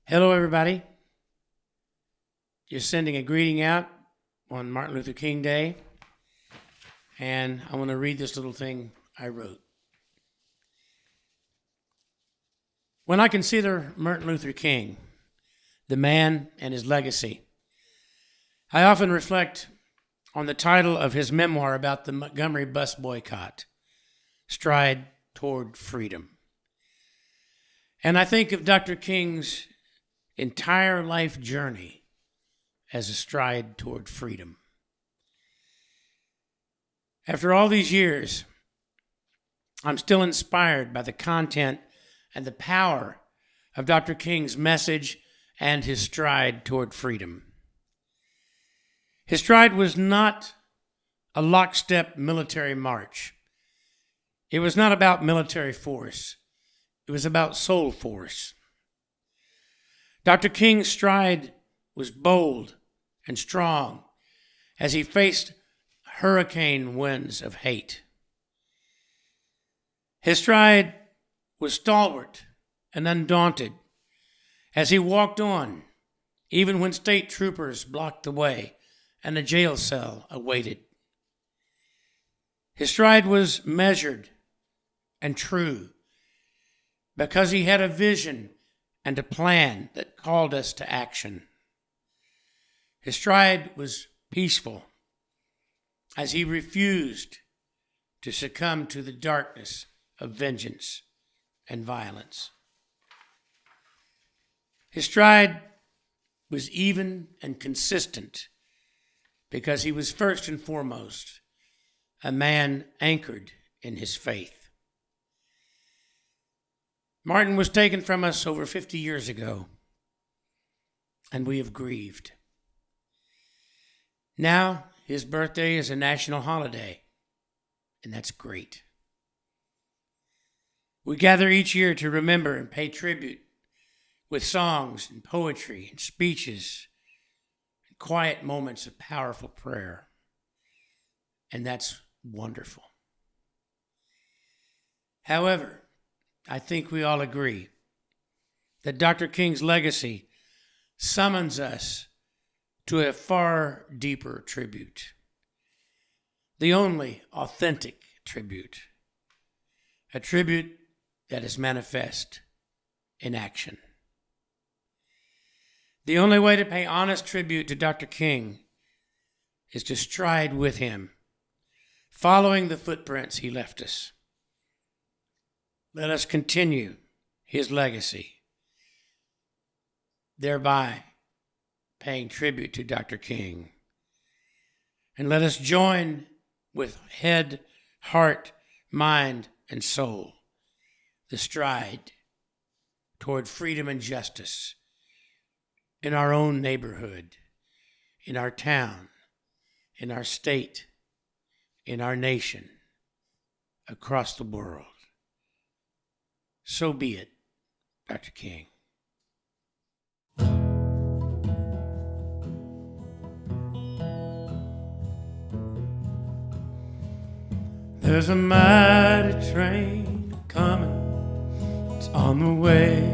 Hello, everybody. Just sending a greeting out on Martin Luther King Day. And I want to read this little thing I wrote. When I consider Martin Luther King, the man and his legacy, I often reflect on the title of his memoir about the Montgomery bus boycott, Stride Toward Freedom. And I think of Dr. King's entire life journey as a stride toward freedom. After all these years, I'm still inspired by the content and the power of Dr. King's message and his stride toward freedom. His stride was not a lockstep military march. It was not about military force. It was about soul force. Dr. King's stride was bold and strong as he faced hurricane winds of hate. His stride was stalwart and undaunted as he walked on, even when state troopers blocked the way and a jail cell awaited. His stride was measured and true because he had a vision and a plan that called us to action. His stride was peaceful as he refused to succumb to the darkness of vengeance and violence. His stride was even and consistent because he was first and foremost a man anchored in his faith. Martin was taken from us over 50 years ago, and we have grieved. Now, his birthday is a national holiday, and that's great. We gather each year to remember and pay tribute with songs and poetry and speeches and quiet moments of powerful prayer, and that's wonderful. However, I think we all agree that Dr. King's legacy summons us to a far deeper tribute, the only authentic tribute, a tribute that is manifest in action. The only way to pay honest tribute to Dr. King is to stride with him, following the footprints he left us. Let us continue his legacy, thereby paying tribute to Dr. King. And let us join with head, heart, mind, and soul the stride toward freedom and justice in our own neighborhood, in our town, in our state, in our nation, across the world. So be it, Dr. King. There's a mighty train coming, it's on the way.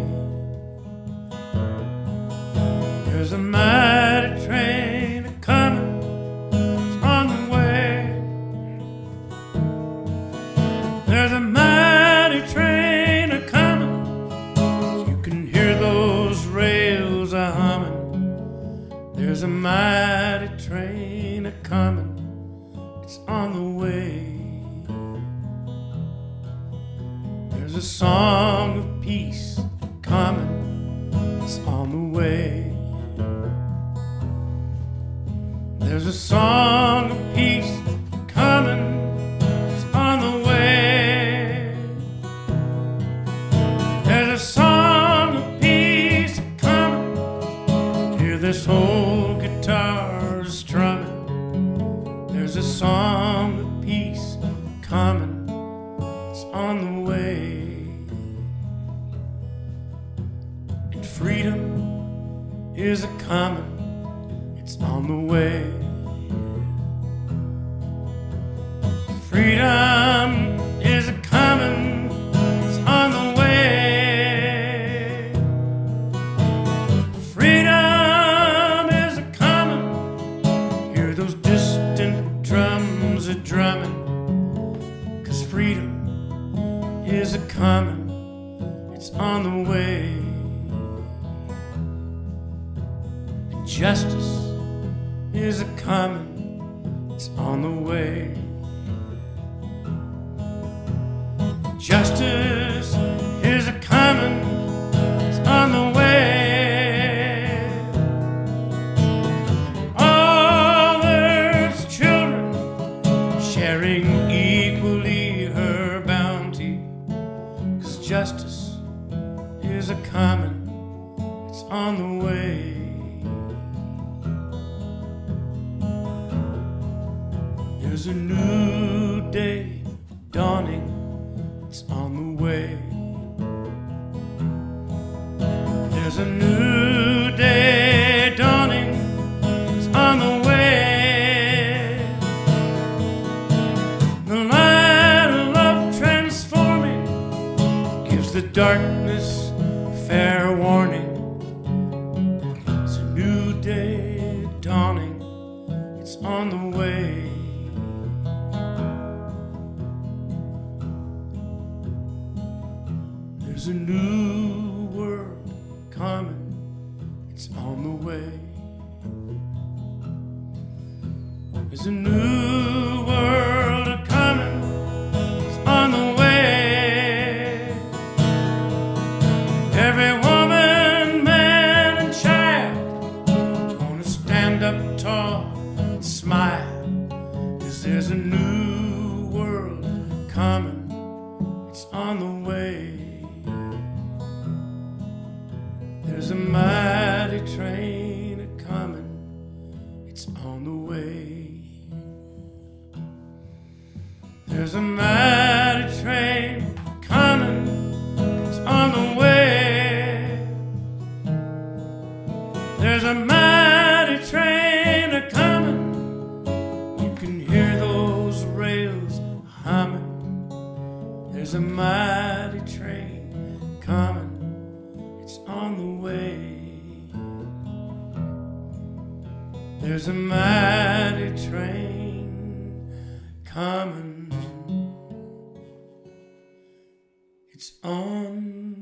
There's a mighty train coming, it's on the way. There's a mighty train a-coming, you can hear those rails a-humming. There's a mighty train a-coming, it's on the way. There's a song of peace coming, it's on the way. There's a song of peace coming, it's on the way. There's a song of peace coming, hear this whole guitar strumming. There's a song of peace coming, it's on the way. And freedom is a-coming, it's on the way. Freedom is a-coming, it's on the way. Justice is a coming, it's on the way. Justice is a coming, it's on the way. All Earth's children sharing equally her bounty, 'cause justice is a coming, it's on the way. There's a new day dawning, it's on the way. There's a new day dawning, it's on the way. The light of love transforming gives the darkness fair warning. There's a new day dawning, it's on the way. There's a new world coming, it's on the way. There's a new world coming, it's on the way. Every woman, man, and child gonna stand up tall and smile, 'cause there's a new world coming, it's on the way. There's a mighty train a-comin', it's on the way. There's a mighty train comin', it's on the way. There's a mighty train a-comin', you can hear those rails hummin'. There's a mighty train comin', it's on the way. There's a mighty train coming, it's on